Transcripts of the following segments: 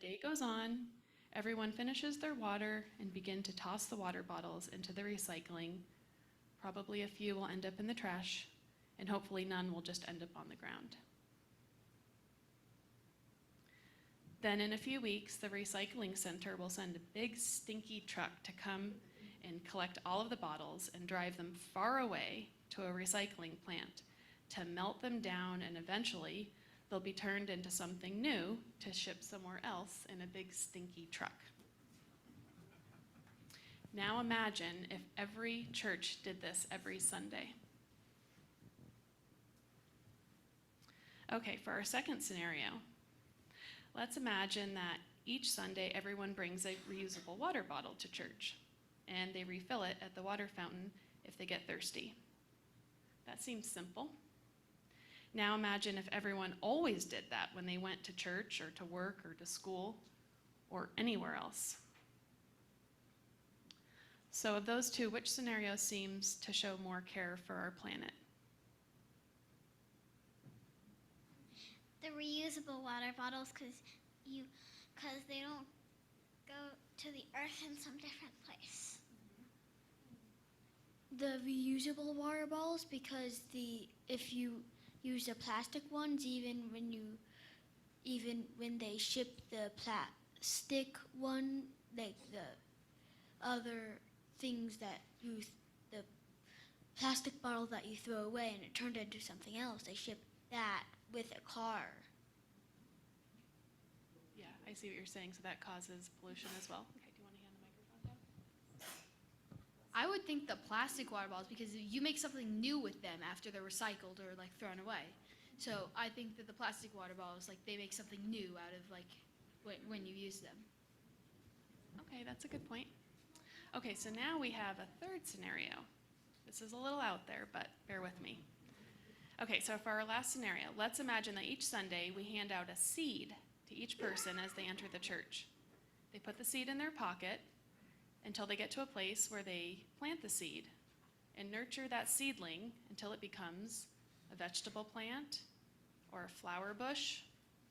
day goes on, everyone finishes their water and begin to toss the water bottles into the recycling. Probably a few will end up in the trash, and hopefully none will just end up on the ground. Then in a few weeks, the recycling center will send a big stinky truck to come and collect all of the bottles and drive them far away to a recycling plant to melt them down, and eventually they'll be turned into something new to ship somewhere else in a big stinky truck. Now imagine if every church did this every Sunday. Okay, for our second scenario, let's imagine that each Sunday everyone brings a reusable water bottle to church, and they refill it at the water fountain if they get thirsty. That seems simple. Now imagine if everyone always did that when they went to church or to work or to school or anywhere else. So of those two, which scenario seems to show more care for our planet? The reusable water bottles, because they don't go to the earth in some different place. The reusable water bottles, because if you use the plastic ones, even when they ship the plastic one, like the other things that the plastic bottle that you throw away and it turned into something else, they ship that with a car. Yeah, I see what you're saying. So that causes pollution as well. Okay, do you want to hand the microphone down? I would think the plastic water bottles, because you make something new with them after they're recycled or like thrown away. So I think that the plastic water bottles, like they make something new out of like when you use them. Okay, that's a good point. Okay, so now we have a third scenario. This is a little out there, but bear with me. Okay, so for our last scenario, let's imagine that each Sunday we hand out a seed to each person as they enter the church. They put the seed in their pocket until they get to a place where they plant the seed and nurture that seedling until it becomes a vegetable plant or a flower bush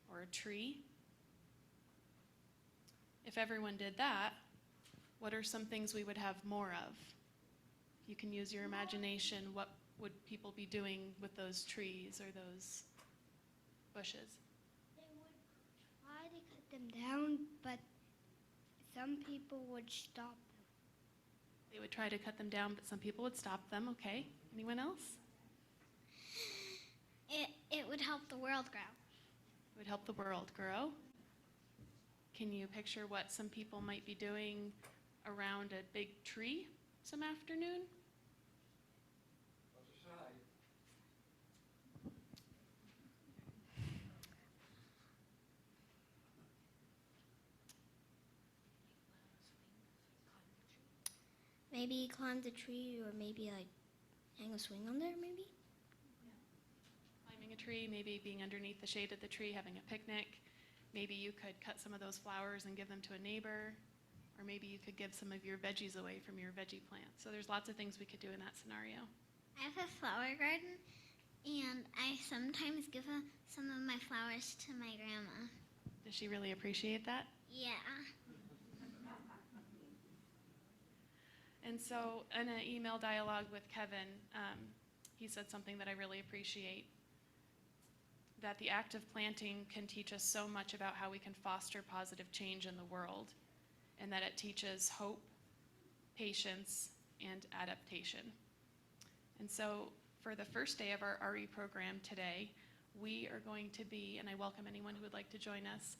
or a tree. If everyone did that, what are some things we would have more of? You can use your imagination. What would people be doing with those trees or those bushes? They would try to cut them down, but some people would stop them. They would try to cut them down, but some people would stop them. Okay. Anyone else? It would help the world grow. It would help the world grow. Can you picture what some people might be doing around a big tree some afternoon? Maybe climb the tree, or maybe like hang a swing on there, maybe? Climbing a tree, maybe being underneath the shade of the tree, having a picnic. Maybe you could cut some of those flowers and give them to a neighbor, or maybe you could give some of your veggies away from your veggie plant. So there's lots of things we could do in that scenario. I have a flower garden, and I sometimes give some of my flowers to my grandma. Does she really appreciate that? Yeah. And so in an email dialogue with Kevin, he said something that I really appreciate, that the act of planting can teach us so much about how we can foster positive change in the world, and that it teaches hope, patience, and adaptation. And so for the first day of our RE program today, we are going to be, and I welcome anyone who would like to join us,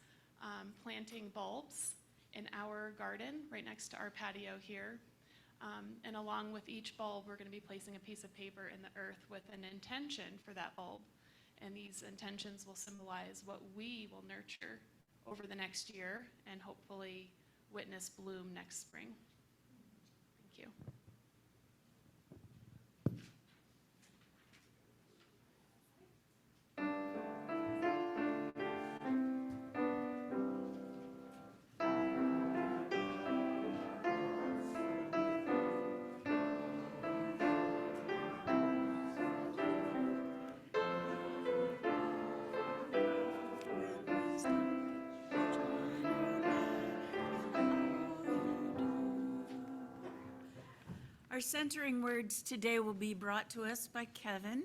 planting bulbs in our garden right next to our patio here. And along with each bulb, we're going to be placing a piece of paper in the earth with an intention for that bulb. And these intentions will symbolize what we will nurture over the next year and hopefully witness bloom next spring. Thank you. Our centering words today will be brought to us by Kevin.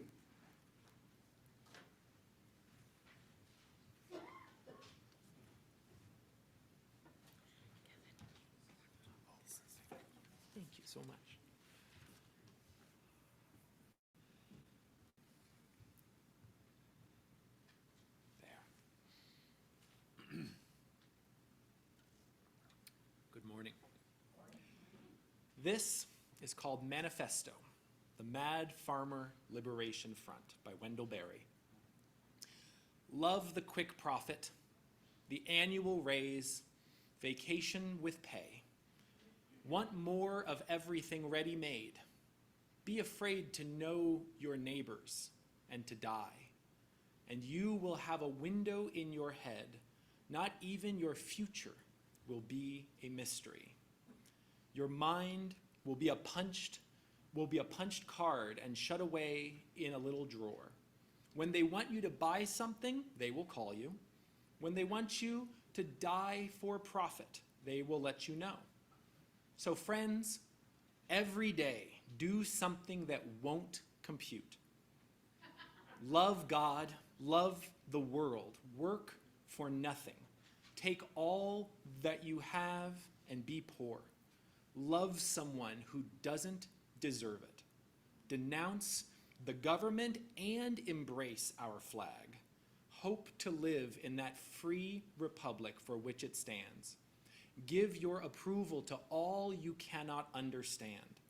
Thank you so much. There. Good morning. This is called Manifesto, the Mad Farmer Liberation Front by Wendell Berry. Love the quick profit, the annual raise, vacation with pay. Want more of everything ready-made. Be afraid to know your neighbors and to die. And you will have a window in your head. Not even your future will be a mystery. Your mind will be a punched card and shut away in a little drawer. When they want you to buy something, they will call you. When they want you to die for profit, they will let you know. So friends, every day, do something that won't compute. Love God, love the world, work for nothing. Take all that you have and be poor. Love someone who doesn't deserve it. Denounce the government and embrace our flag. Hope to live in that free republic for which it stands. Give your approval to all you cannot understand.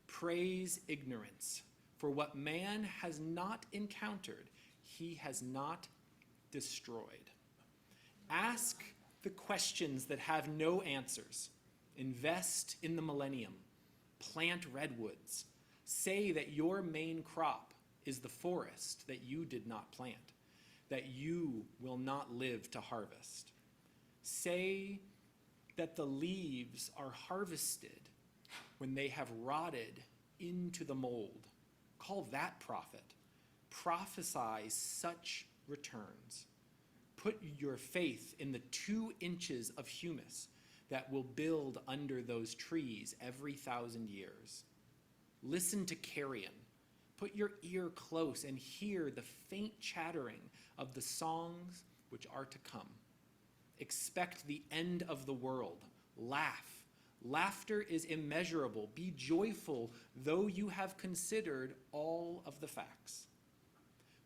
Praise ignorance, for what man has not encountered, he has not destroyed. Ask the questions that have no answers. Invest in the millennium. Plant redwoods. Say that your main crop is the forest that you did not plant, that you will not live to harvest. Say that the leaves are harvested when they have rotted into the mold. Call that profit. Prophesy such returns. Put your faith in the 2 inches of humus that will build under those trees every 1,000 years. Listen to carrion. Put your ear close and hear the faint chattering of the songs which are to come. Expect the end of the world. Laugh. Laughter is immeasurable. Be joyful, though you have considered all of the facts.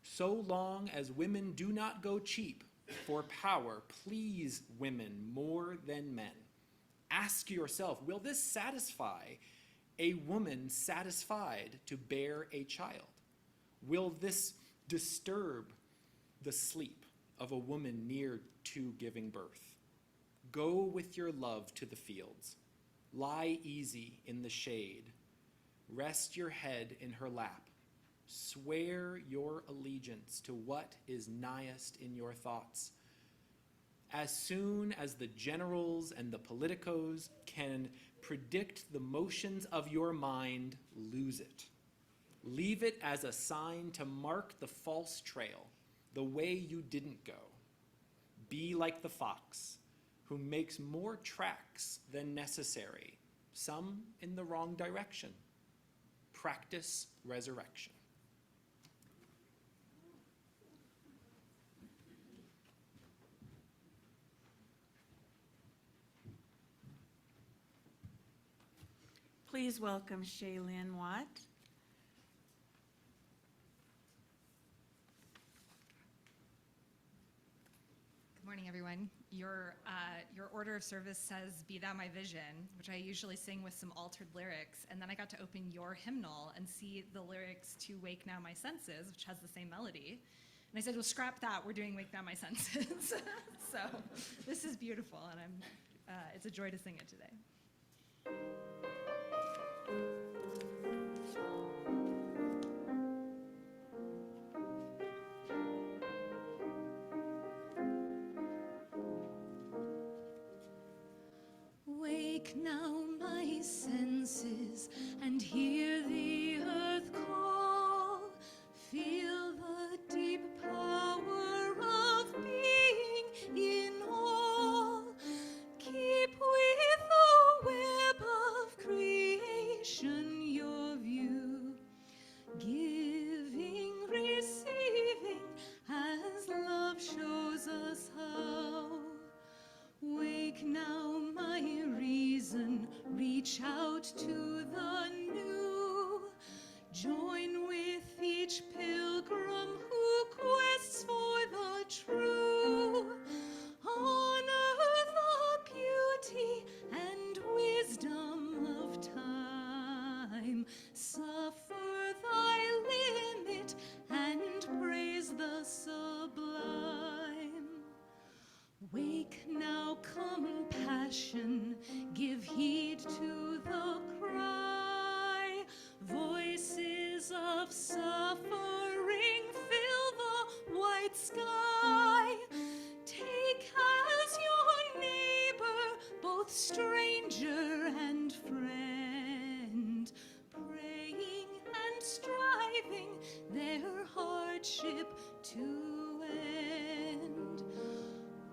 So long as women do not go cheap for power, please women more than men. Ask yourself, will this satisfy a woman satisfied to bear a child? Will this disturb the sleep of a woman near to giving birth? Go with your love to the fields. Lie easy in the shade. Rest your head in her lap. Swear your allegiance to what is nighest in your thoughts. As soon as the generals and the politicos can predict the motions of your mind, lose it. Leave it as a sign to mark the false trail, the way you didn't go. Be like the fox, who makes more tracks than necessary, some in the wrong direction. Practice resurrection. Please welcome Shaylin Watt. Good morning, everyone. Your order of service says, "Be Thou My Vision," which I usually sing with some altered lyrics, and then I got to open your hymnal and see the lyrics to "Wake Now My Senses," which has the same melody. And I said, well, scrap that, we're doing "Wake Now My Senses." So this is beautiful, and it's a joy to sing it today. Wake now my senses and hear the earth call. Feel the deep power of being in all. Keep with the web of creation your Wake now, compassion, give heed to the cry. Voices of suffering fill the white sky. Take as your neighbor both stranger and friend, praying and striving their hardship to end.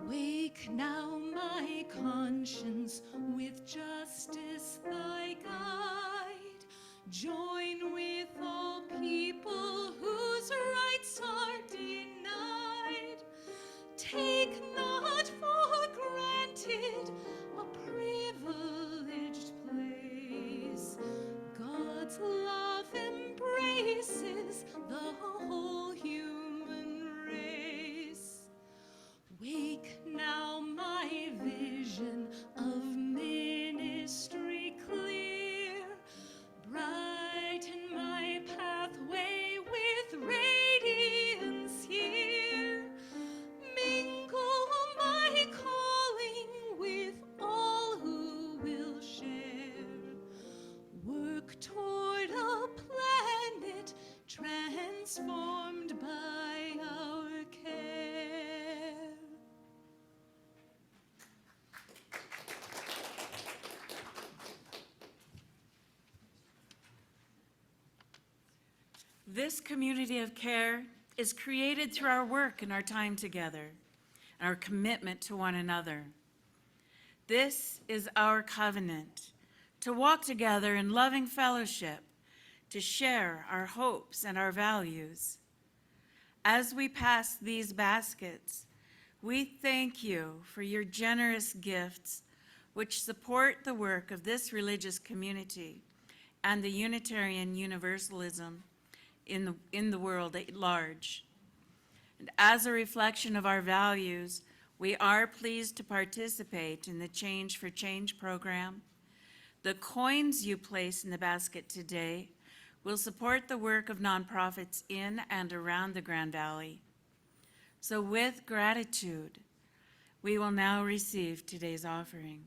Wake now, my conscience, with justice thy guide. Join with all people whose rights are denied. Take not for granted a privileged place. God's love embraces the whole human race. Wake now, my vision of ministry clear. Brighten my pathway with radiance here. Mingle my calling with all who will share. Work toward a planet transformed by our care. This community of care is created through our work and our time together, and our commitment to one another. This is our covenant, to walk together in loving fellowship, to share our hopes and our values. As we pass these baskets, we thank you for your generous gifts, which support the work of this religious community and the Unitarian Universalism in the world at large. And as a reflection of our values, we are pleased to participate in the Change for Change program. The coins you place in the basket today will support the work of nonprofits in and around the Grand Valley. So with gratitude, we will now receive today's offering.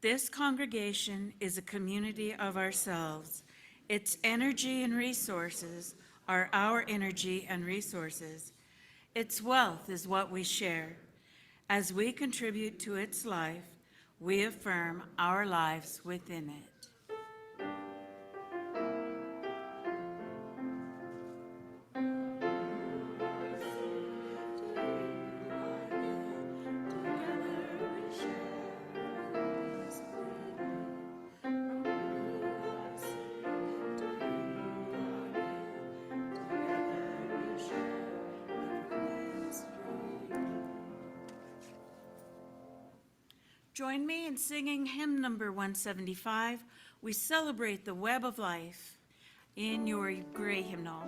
This congregation is a community of ourselves. Its energy and resources are our energy and resources. Its wealth is what we share. As we contribute to its life, we affirm our lives within it. Join me in singing hymn number 175, we celebrate the web of life in your gray hymnal.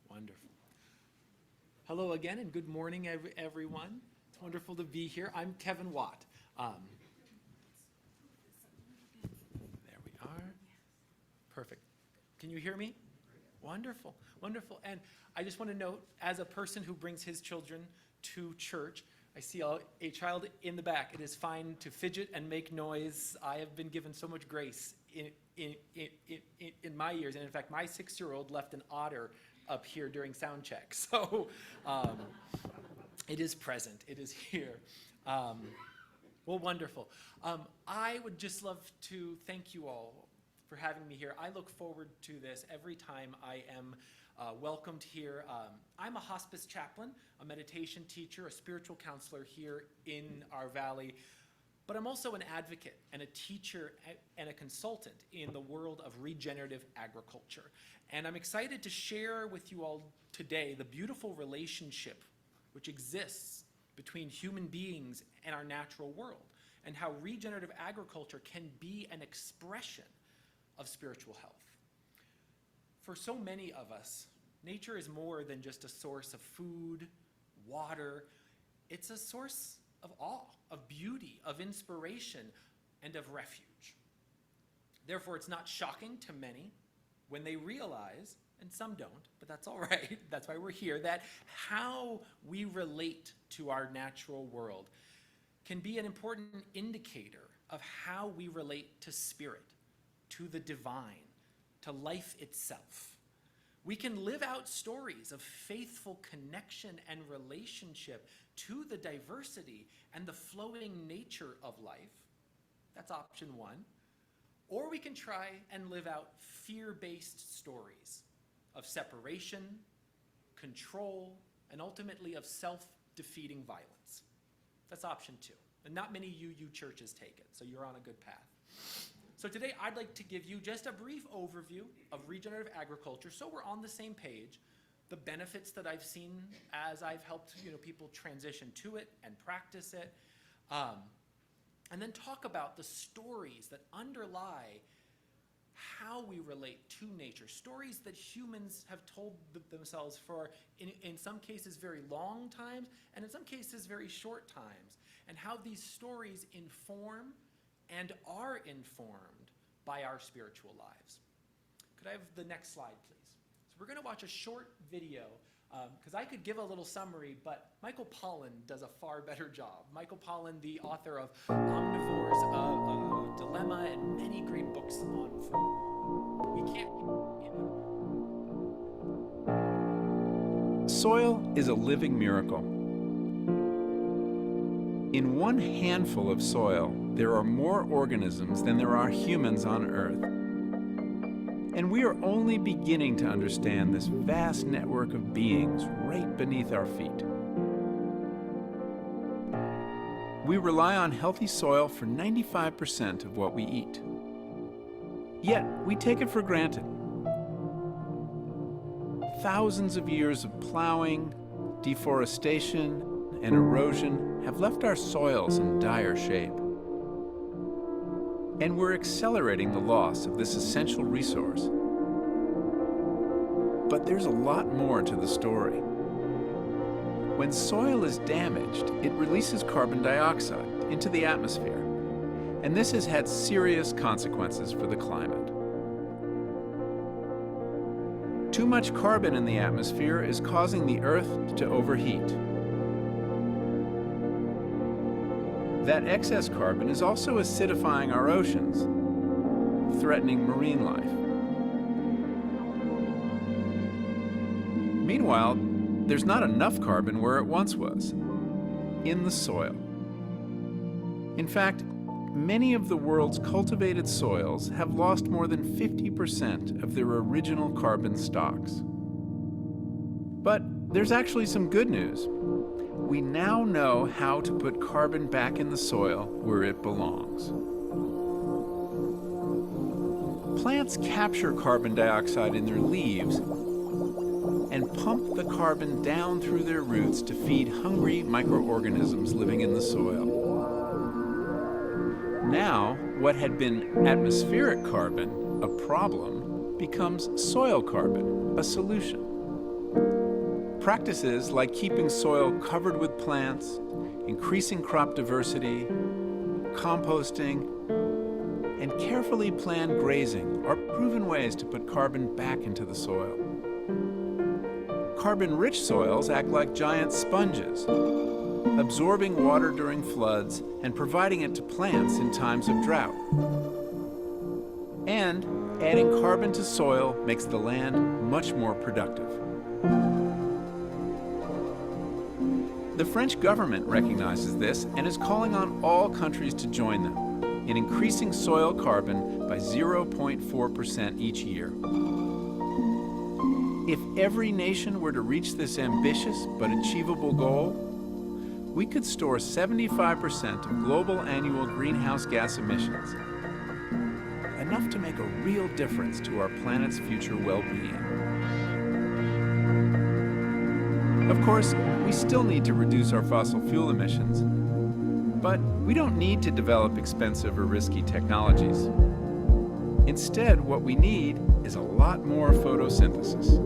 Wonderful. Hello again, and good morning, everyone. It's wonderful to be here. I'm Kevin Watt. There we are. Perfect. Can you hear me? Wonderful, wonderful. And I just want to note, as a person who brings his children to church, I see a child in the back. It is fine to fidget and make noise. I have been given so much grace in my years. And in fact, my 6-year-old left an otter up here during sound check. So it is present. It is here. Well, wonderful. I would just love to thank you all for having me here. I look forward to this every time I am welcomed here. I'm a hospice chaplain, a meditation teacher, a spiritual counselor here in our valley, but I'm also an advocate and a teacher and a consultant in the world of regenerative agriculture. And I'm excited to share with you all today the beautiful relationship which exists between human beings and our natural world, and how regenerative agriculture can be an expression of spiritual health. For so many of us, nature is more than just a source of food, water. It's a source of awe, of beauty, of inspiration, and of refuge. Therefore, it's not shocking to many when they realize, and some don't, but that's all right, that's why we're here, that how we relate to our natural world can be an important indicator of how we relate to spirit, to the divine, to life itself. We can live out stories of faithful connection and relationship to the diversity and the flowing nature of life. That's option one. Or we can try and live out fear-based stories of separation, control, and ultimately of self-defeating violence. That's option two. And not many UU churches take it, so you're on a good path. So today I'd like to give you just a brief overview of regenerative agriculture so we're on the same page, the benefits that I've seen as I've helped people transition to it and practice it, and then talk about the stories that underlie how we relate to nature, stories that humans have told themselves for, in some cases, very long times, and in some cases, very short times, and how these stories inform and are informed by our spiritual lives. Could I have the next slide, please? So we're going to watch a short video Because I could give a little summary, but Michael Pollan does a far better job. Michael Pollan, the author of Omnivore's Dilemma and many great books on food. We can't. Soil is a living miracle. In one handful of soil, there are more organisms than there are humans on Earth. And we are only beginning to understand this vast network of beings right beneath our feet. We rely on healthy soil for 95% of what we eat. Yet, we take it for granted. Thousands of years of plowing, deforestation, and erosion have left our soils in dire shape. And we're accelerating the loss of this essential resource. But there's a lot more to the story. When soil is damaged, it releases carbon dioxide into the atmosphere, and this has had serious consequences for the climate. Too much carbon in the atmosphere is causing the Earth to overheat. That excess carbon is also acidifying our oceans, threatening marine life. Meanwhile, there's not enough carbon where it once was, in the soil. In fact, many of the world's cultivated soils have lost more than 50% of their original carbon stocks. But there's actually some good news. We now know how to put carbon back in the soil where it belongs. Plants capture carbon dioxide in their leaves and pump the carbon down through their roots to feed hungry microorganisms living in the soil. Now, what had been atmospheric carbon, a problem, becomes soil carbon, a solution. Practices like keeping soil covered with plants, increasing crop diversity, composting, and carefully planned grazing are proven ways to put carbon back into the soil. Carbon-rich soils act like giant sponges, absorbing water during floods and providing it to plants in times of drought. And adding carbon to soil makes the land much more productive. The French government recognizes this and is calling on all countries to join them in increasing soil carbon by 0.4% each year. If every nation were to reach this ambitious but achievable goal, we could store 75% of global annual greenhouse gas emissions, enough to make a real difference to our planet's future well-being. Of course, we still need to reduce our fossil fuel emissions, but we don't need to develop expensive or risky technologies. Instead, what we need is a lot more photosynthesis.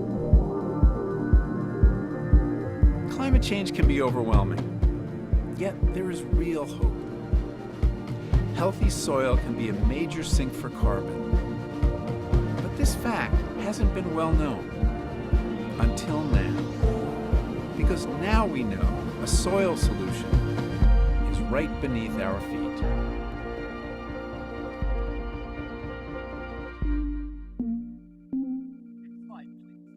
Climate change can be overwhelming, yet there is real hope. Healthy soil can be a major sink for carbon, but this fact hasn't been well known until now. Because now we know a soil solution is right beneath our feet. Slide, please.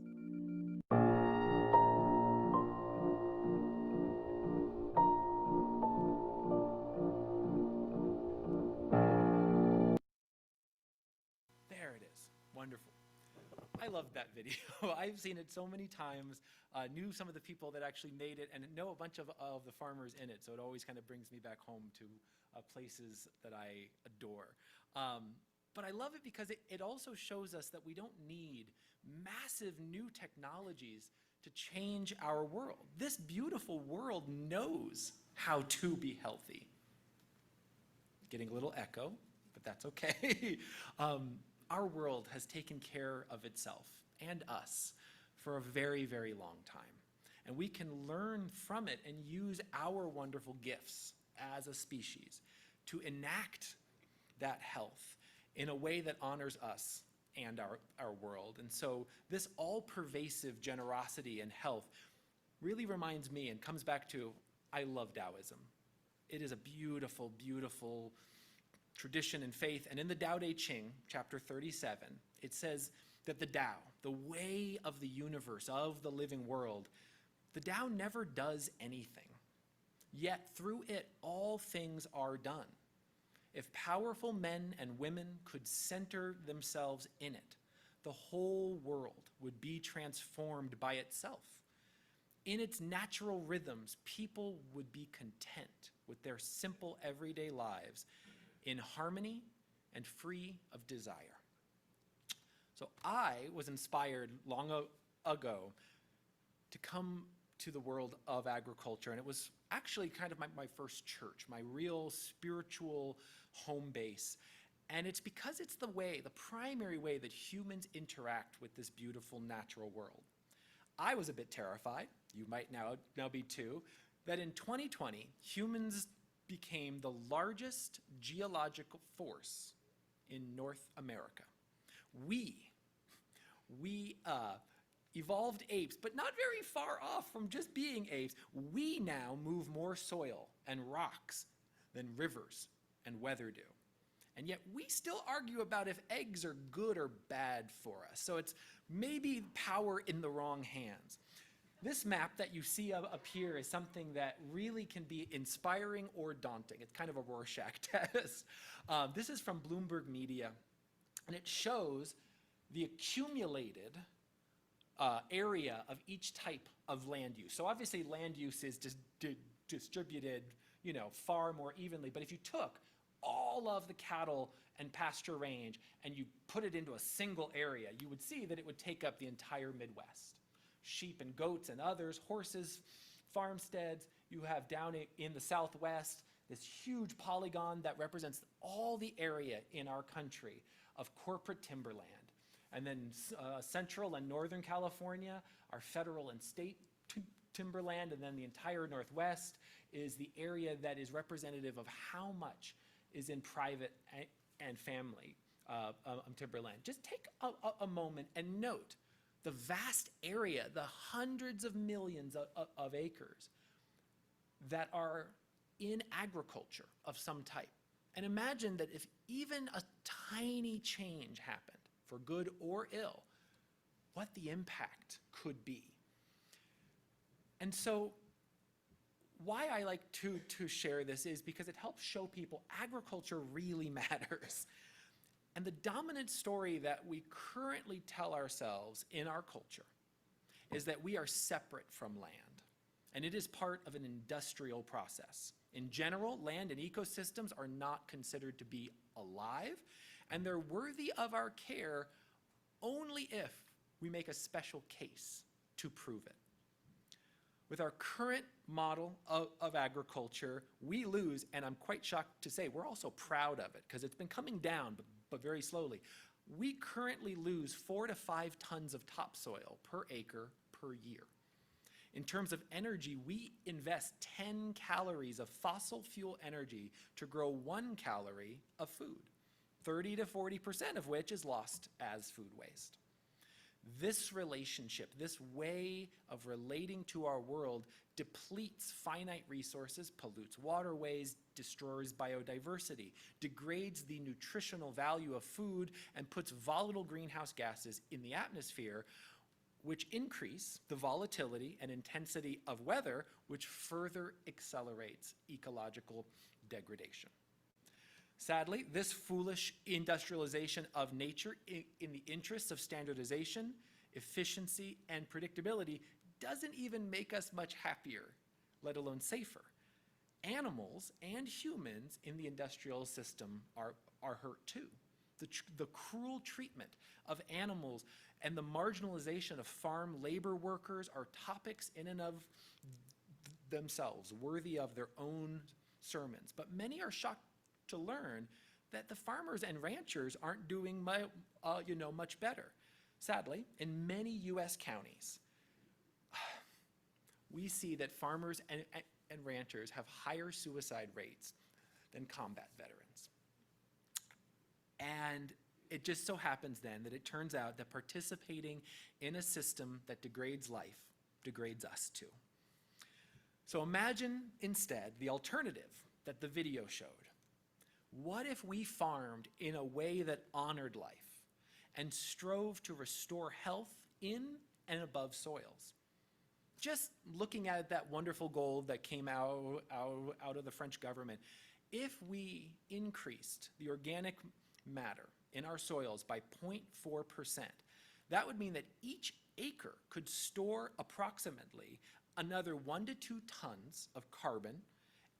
There it is. Wonderful. I loved that video. I've seen it so many times, knew some of the people that actually made it, and know a bunch of the farmers in it, so it always kind of brings me back home to places that I adore. But I love it because it also shows us that we don't need massive new technologies to change our world. This beautiful world knows how to be healthy. Getting a little echo, but that's okay. Our world has taken care of itself and us for a very, very long time. And we can learn from it and use our wonderful gifts as a species to enact that health in a way that honors us and our world. And so this all-pervasive generosity and health really reminds me and comes back to, I love Taoism. It is a beautiful, beautiful tradition and faith. And in the Tao Te Ching, chapter 37, it says that the Tao, the way of the universe, of the living world, the Tao never does anything. Yet through it, all things are done. If powerful men and women could center themselves in it, the whole world would be transformed by itself. In its natural rhythms, people would be content with their simple everyday lives in harmony and free of desire. So I was inspired long ago to come to the world of agriculture, and it was actually kind of my first church, my real spiritual home base. And it's because it's the primary way that humans interact with this beautiful natural world. I was a bit terrified, you might now be too, that in 2020, humans became the largest geological force in North America. We evolved apes, but not very far off from just being apes. We now move more soil and rocks than rivers and weather do. And yet we still argue about if eggs are good or bad for us. So it's maybe power in the wrong hands. This map that you see up here is something that really can be inspiring or daunting. It's kind of a Rorschach test. This is from Bloomberg Media, and it shows the accumulated area of each type of land use. So obviously land use is distributed, far more evenly. But if you took all of the cattle and pasture range and you put it into a single area, you would see that it would take up the entire Midwest. Sheep and goats and others, horses, farmsteads. You have down in the Southwest this huge polygon that represents all the area in our country of corporate timberland. And then Central and Northern California are federal and state timberland, and then the entire Northwest is the area that is representative of how much is in private and family timberland. Just take a moment and note the vast area, the hundreds of millions of acres that are in agriculture of some type. And imagine that if even a tiny change happened, for good or ill, what the impact could be. And so why I like to share this is because it helps show people agriculture really matters. And the dominant story that we currently tell ourselves in our culture is that we are separate from land, and it is part of an industrial process. In general, land and ecosystems are not considered to be alive, and they're worthy of our care only if we make a special case to prove it. With our current model of agriculture, we lose, and I'm quite shocked to say we're also proud of it because it's been coming down, but very slowly. We currently lose 4 to 5 tons of topsoil per acre per year. In terms of energy, we invest 10 calories of fossil fuel energy to grow 1 calorie of food, 30 to 40% of which is lost as food waste. This relationship, this way of relating to our world depletes finite resources, pollutes waterways, destroys biodiversity, degrades the nutritional value of food, and puts volatile greenhouse gases in the atmosphere, which increase the volatility and intensity of weather, which further accelerates ecological degradation. Sadly, this foolish industrialization of nature in the interests of standardization, efficiency, and predictability doesn't even make us much happier, let alone safer. Animals and humans in the industrial system are hurt too. The cruel treatment of animals and the marginalization of farm labor workers are topics in and of themselves, worthy of their own sermons. But many are shocked to learn that the farmers and ranchers aren't doing much better. Sadly, in many U.S. counties, we see that farmers and ranchers have higher suicide rates than combat veterans. And it just so happens then that it turns out that participating in a system that degrades life degrades us too. So imagine instead the alternative that the video showed. What if we farmed in a way that honored life and strove to restore health in and above soils? Just looking at that wonderful goal that came out of the French government, if we increased the organic matter in our soils by 0.4%, that would mean that each acre could store approximately another 1 to 2 tons of carbon,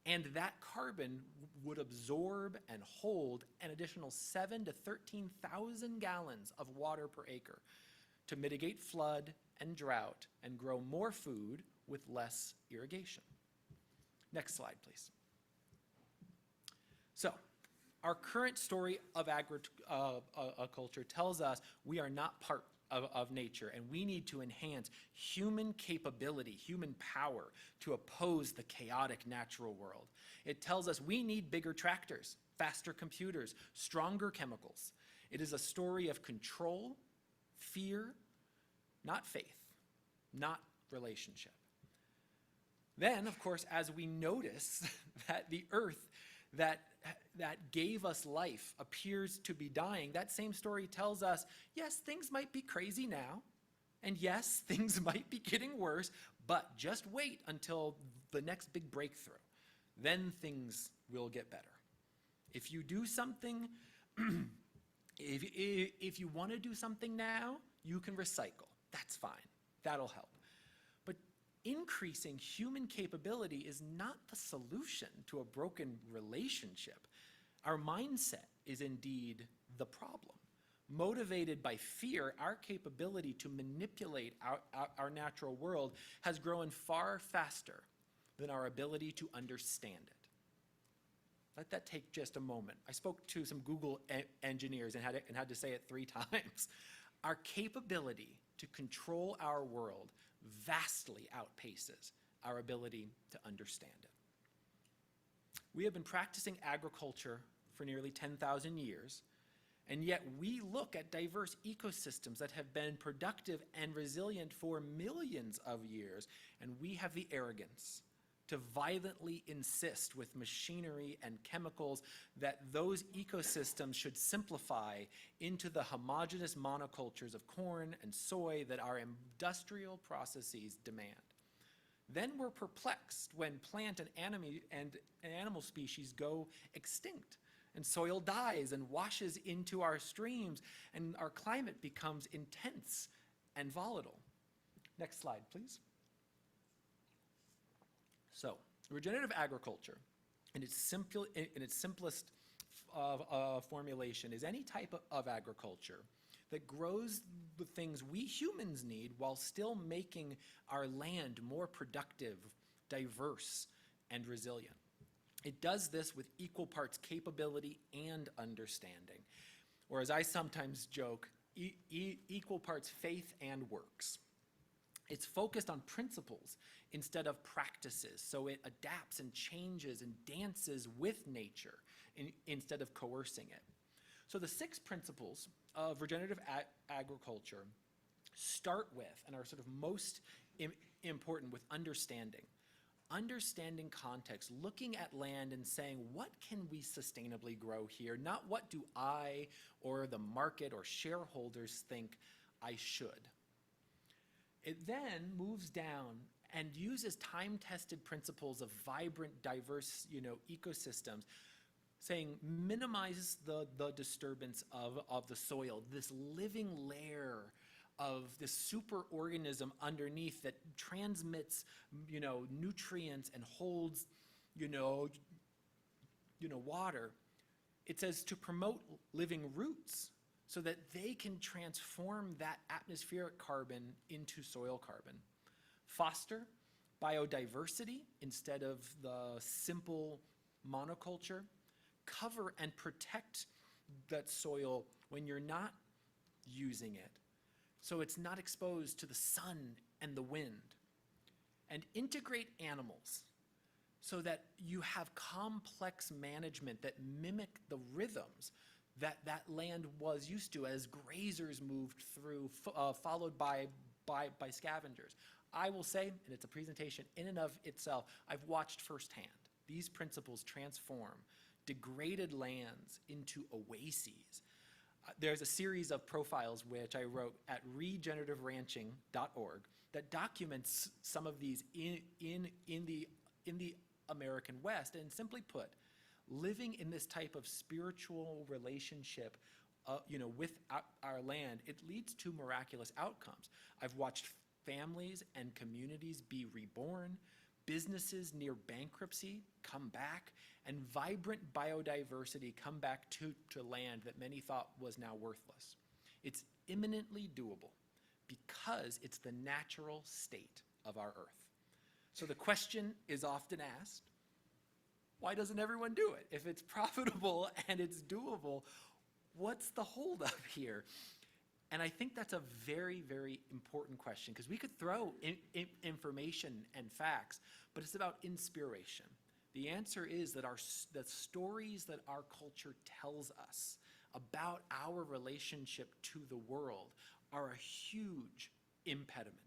and that carbon would absorb and hold an additional 7,000 to 13,000 gallons of water per acre to mitigate flood and drought and grow more food with less irrigation. Next slide, please. So, our current story of agriculture tells us we are not part of nature, and we need to enhance human capability, human power to oppose the chaotic natural world. It tells us we need bigger tractors, faster computers, stronger chemicals. It is a story of control, fear, not faith, not relationship. Then, of course, as we notice that the earth that gave us life appears to be dying, that same story tells us, yes, things might be crazy now, and yes, things might be getting worse, but just wait until the next big breakthrough. Then things will get better. If you do something, if you want to do something now, you can recycle. That's fine. That'll help. But increasing human capability is not the solution to a broken relationship. Our mindset is indeed the problem. Motivated by fear, our capability to manipulate our natural world has grown far faster than our ability to understand it. Let that take just a moment. I spoke to some Google engineers and had to say it 3 times. Our capability to control our world vastly outpaces our ability to understand it. We have been practicing agriculture for nearly 10,000 years, and yet we look at diverse ecosystems that have been productive and resilient for millions of years, and we have the arrogance to violently insist with machinery and chemicals that those ecosystems should simplify into the homogeneous monocultures of corn and soy that our industrial processes demand. Then we're perplexed when plant and animal species go extinct, and soil dies and washes into our streams, and our climate becomes intense and volatile. Next slide, please. So, regenerative agriculture, in its simplest formulation, is any type of agriculture that grows the things we humans need while still making our land more productive, diverse, and resilient. It does this with equal parts capability and understanding, or as I sometimes joke, equal parts faith and works. It's focused on principles instead of practices, so it adapts and changes and dances with nature instead of coercing it. So the 6 principles of regenerative agriculture start with, and are sort of most important, with understanding. Understanding context, looking at land and saying, what can we sustainably grow here? Not what do I or the market or shareholders think I should. It then moves down and uses time-tested principles of vibrant, diverse, ecosystems, saying minimize the disturbance of the soil, this living layer of this superorganism underneath that transmits, nutrients and holds, water. It says to promote living roots so that they can transform that atmospheric carbon into soil carbon. Foster biodiversity instead of the simple monoculture. Cover and protect that soil when you're not using it, so it's not exposed to the sun and the wind. And integrate animals so that you have complex management that mimic the rhythms that land was used to as grazers moved through, followed by scavengers. I will say, and it's a presentation in and of itself, I've watched firsthand these principles transform degraded lands into oases. There's a series of profiles which I wrote at regenerativeranching.org that documents some of these in the American West. And simply put, living in this type of spiritual relationship with our land, it leads to miraculous outcomes. I've watched families and communities be reborn, businesses near bankruptcy come back, and vibrant biodiversity come back to land that many thought was now worthless. It's imminently doable because it's the natural state of our earth. So the question is often asked, why doesn't everyone do it? If it's profitable and it's doable, what's the holdup here? And I think that's a very, very important question, because we could throw information and facts, but it's about inspiration. The answer is that the stories that our culture tells us about our relationship to the world are a huge impediment.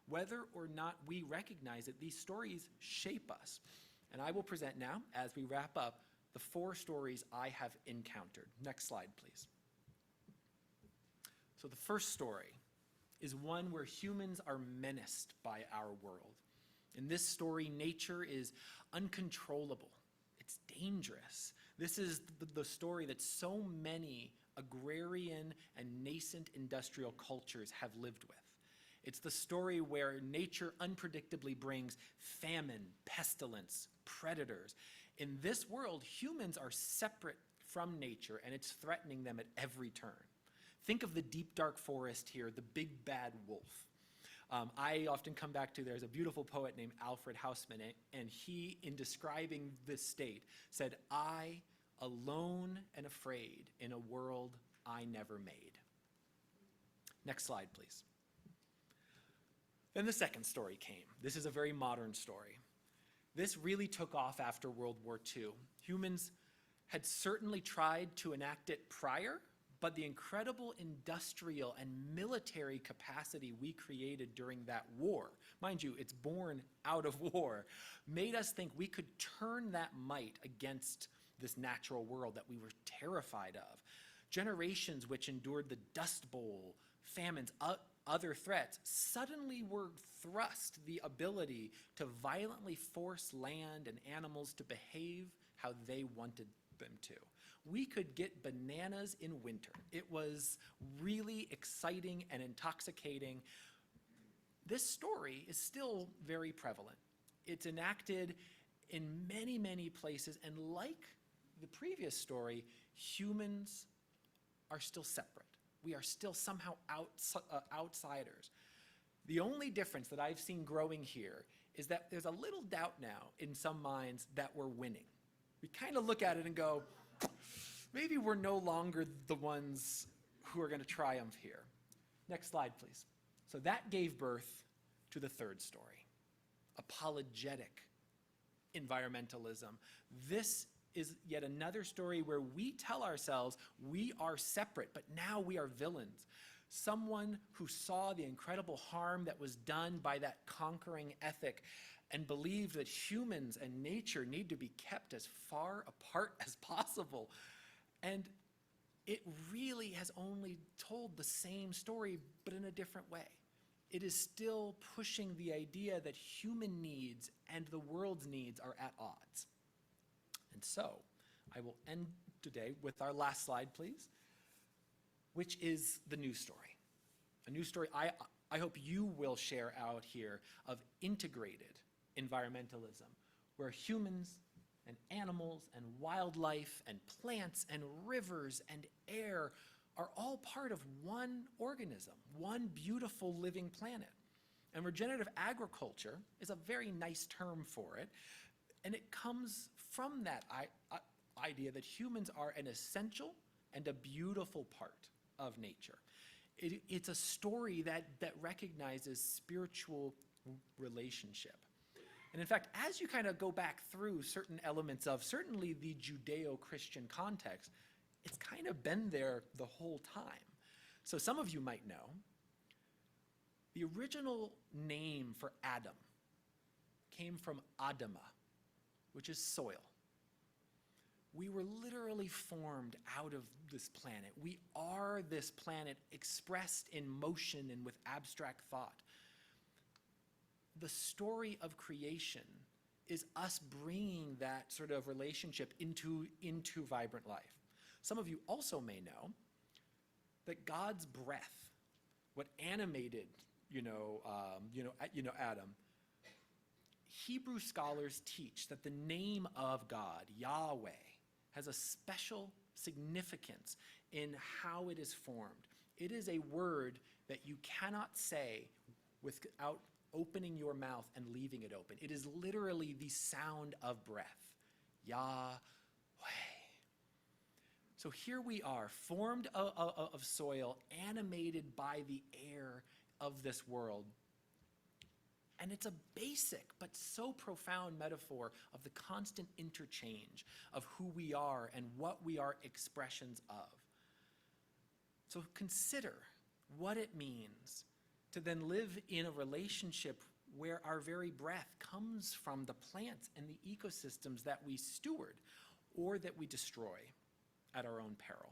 Whether or not we recognize it, these stories shape us. And I will present now, as we wrap up, the 4 stories I have encountered. Next slide, please. So the first story is one where humans are menaced by our world. In this story, nature is uncontrollable. It's dangerous. This is the story that so many agrarian and nascent industrial cultures have lived with. It's the story where nature unpredictably brings famine, pestilence, predators. In this world, humans are separate from nature, and it's threatening them at every turn. Think of the deep, dark forest here, the big bad wolf. I often come back to, there's a beautiful poet named Alfred Hausmann, and he, in describing this state, said, "I, alone and afraid in a world I never made." Next slide, please. Then the second story came. This is a very modern story. This really took off after World War II. Humans had certainly tried to enact it prior, but the incredible industrial and military capacity we created during that war, mind you, it's born out of war, made us think we could turn that might against this natural world that we were terrified of. Generations which endured the Dust Bowl, famines, other threats, suddenly were thrust the ability to violently force land and animals to behave how they wanted them to. We could get bananas in winter. It was really exciting and intoxicating. This story is still very prevalent. It's enacted in many, many places, and like the previous story, humans are still separate. We are still somehow outsiders. The only difference that I've seen growing here is that there's a little doubt now in some minds that we're winning. We kind of look at it and go, maybe we're no longer the ones who are going to triumph here. Next slide, please. So that gave birth to the third story, apologetic environmentalism. This is yet another story where we tell ourselves we are separate, but now we are villains. Someone who saw the incredible harm that was done by that conquering ethic and believed that humans and nature need to be kept as far apart as possible. And it really has only told the same story, but in a different way. It is still pushing the idea that human needs and the world's needs are at odds. And so, I will end today with our last slide, please, which is the news story. A news story I hope you will share out here of integrated environmentalism, where humans and animals and wildlife and plants and rivers and air are all part of one organism, one beautiful living planet. And regenerative agriculture is a very nice term for it, and it comes from that idea that humans are an essential and a beautiful part of nature. It's a story that recognizes spiritual relationship. And in fact, as you kind of go back through certain elements of certainly the Judeo-Christian context, it's kind of been there the whole time. So some of you might know, the original name for Adam came from Adama, which is soil. We were literally formed out of this planet. We are this planet expressed in motion and with abstract thought. The story of creation is us bringing that sort of relationship into vibrant life. Some of you also may know that God's breath, what animated, Adam, Hebrew scholars teach that the name of God, Yahweh, has a special significance in how it is formed. It is a word that you cannot say without opening your mouth and leaving it open. It is literally the sound of breath, Yahweh. So here we are, formed of soil, animated by the air of this world. And it's a basic but so profound metaphor of the constant interchange of who we are and what we are expressions of. So consider what it means to then live in a relationship where our very breath comes from the plants and the ecosystems that we steward or that we destroy at our own peril.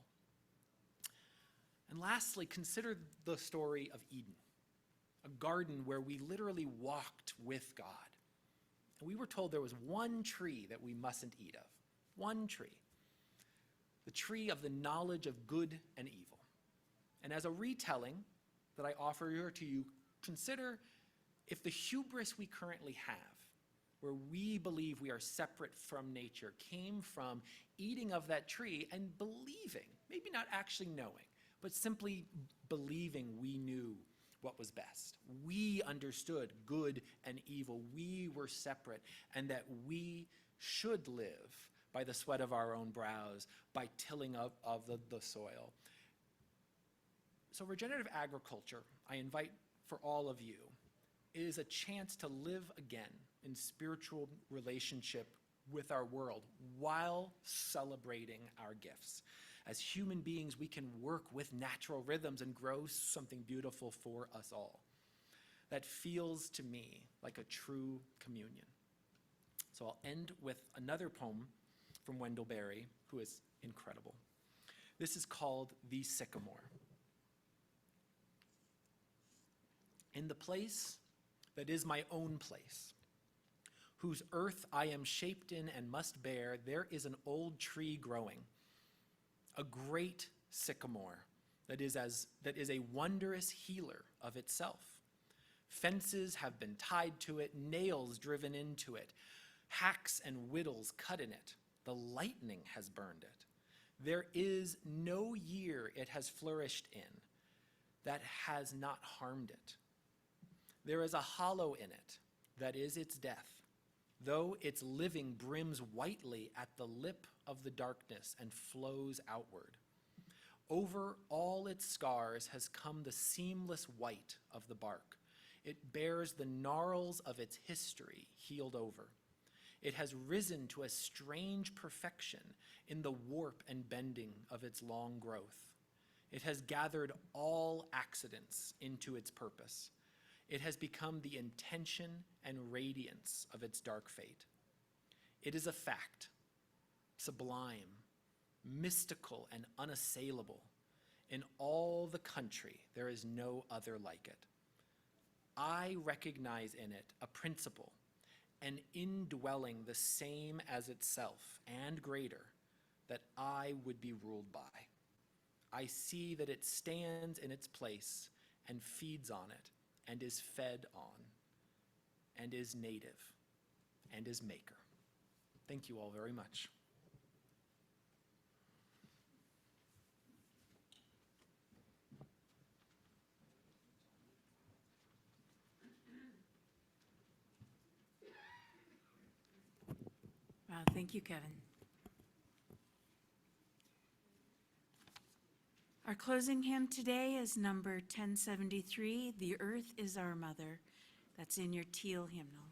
And lastly, consider the story of Eden, a garden where we literally walked with God. And we were told there was one tree that we mustn't eat of. One tree. The tree of the knowledge of good and evil. And as a retelling that I offer here to you, consider if the hubris we currently have, where we believe we are separate from nature, came from eating of that tree and believing, maybe not actually knowing, but simply believing we knew what was best. We understood good and evil. We were separate, and that we should live by the sweat of our own brows, by tilling of the soil. So regenerative agriculture, I invite for all of you, is a chance to live again in spiritual relationship with our world while celebrating our gifts. As human beings, we can work with natural rhythms and grow something beautiful for us all. That feels to me like a true communion. So I'll end with another poem from Wendell Berry, who is incredible. This is called The Sycamore. In the place that is my own place, whose earth I am shaped in and must bear, there is an old tree growing, a great sycamore that is a wondrous healer of itself. Fences have been tied to it, nails driven into it, hacks and whittles cut in it. The lightning has burned it. There is no year it has flourished in that has not harmed it. There is a hollow in it that is its death, though its living brims whitely at the lip of the darkness and flows outward. Over all its scars has come the seamless white of the bark. It bears the gnarls of its history healed over. It has risen to a strange perfection in the warp and bending of its long growth. It has gathered all accidents into its purpose. It has become the intention and radiance of its dark fate. It is a fact, sublime, mystical, and unassailable. In all the country, there is no other like it. I recognize in it a principle, an indwelling the same as itself and greater, that I would be ruled by. I see that it stands in its place and feeds on it, and is fed on, and is native, and is maker. Thank you all very much. Wow, thank you, Kevin. Our closing hymn today is number 1073, The Earth is Our Mother. That's in your teal hymnal.